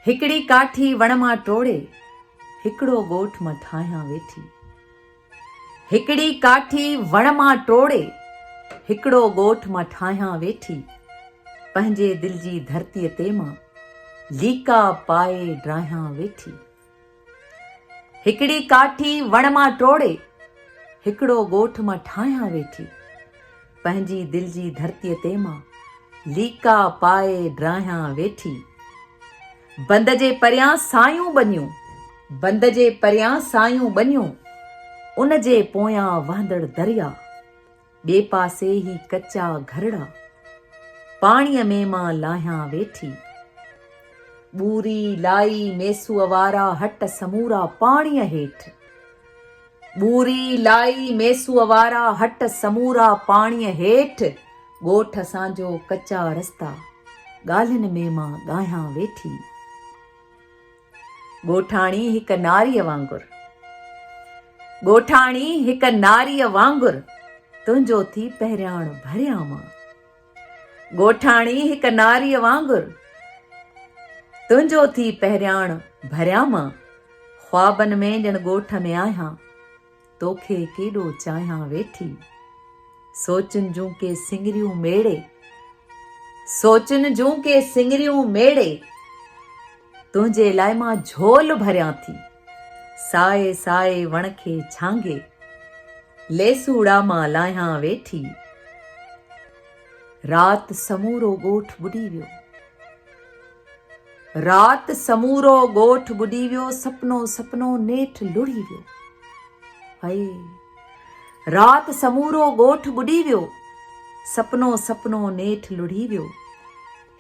हिकड़ी काठी वण मां टोड़े हिकड़ो ॻोठ मां ठाहियां वेठी। हिकड़ी काठी वण मां टोड़े हिकड़ो ॻोठ मां ठाहियां वेठी। पंहिंजे दिल जी धरतीअ ते मां लीका पाए ड्राहियां वेठी। हिकड़ी काठी वण मां टोड़े हिकड़ो ॻोठ मां ठाहियां वेठी। पंहिंजी दिल जी धरतीअ ते मां लीका पाए ड्राहियां वेठी। बंद जे परियां सायूं बनियूं, बंद जे परियां सायूं बनियूं, उन जे पोयां वहंदड़ दरिया, ॿिए पासे ही कचा घरड़ा, पाणीअ में मां लाहियां वेठी। ॿूरी लाई मेसू वारा हट समूरा पाणीअ हेठि। ॿूरी लाई मेसू वारा हट समूरा पाणीअ हेठि। ॻोठ असांजो कचा रस्ता, ॻाल्हियुनि में मां ॻाहियां वेठी। ॻोठाणी हिक नारीअ वांगुर, ॻोठाणी हिक नारीअ वांगुर, तुंहिंजो थी पहिरियाण भरियां मां। ॻोठाणी हिक नारीअ वांगुर, तुंहिंजो थी पहिरियाण भरियां मां। ख्वाबनि में ॼण ॻोठ में आहियां, तोखे केॾो चाहियां वेठी। सोचनि जूं के सिंगरियूं मेड़े, सोचनि जूं के सिंगरियूं मेड़े, तुंहिंजे लाइ मां झोल भरियां थी। साए साए वण खे छांगे लेसूड़ा मां लाहियां वेठी। रात समूरो ॻोठ ॿुॾी वियो, रात समूरो ॻोठ ॿुॾी वियो, सपनो सपनो नेठि लुड़ी वियो। हाय, रात समूरो ॻोठ ॿुॾी वियो, सपनो सपनो नेठि लुड़ी वियो।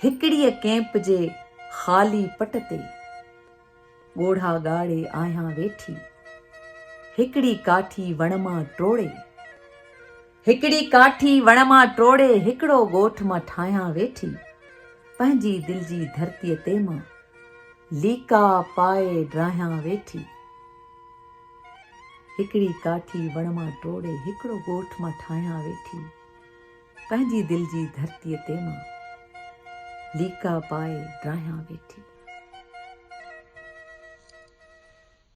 हिकड़ीअ कैंप जे ख़ाली पट ते ॻोढ़ा ॻाड़े आहियां वेठी। हिकड़ी काठी वण मां टोड़े, हिकड़ी काठी वण मां टोड़े हिकड़ो ॻोठ मां ठाहियां वेठी। पंहिंजी दिल जी धरतीअ ते मां लीका पाए ड्राहियां वेठी। हिकड़ी काठी वण मां टोड़े हिकड़ो ॻोठ मां ठाहियां वेठी। पंहिंजी दिल जी धरतीअ ते मां लीका पाए ड्राहियां वेठी।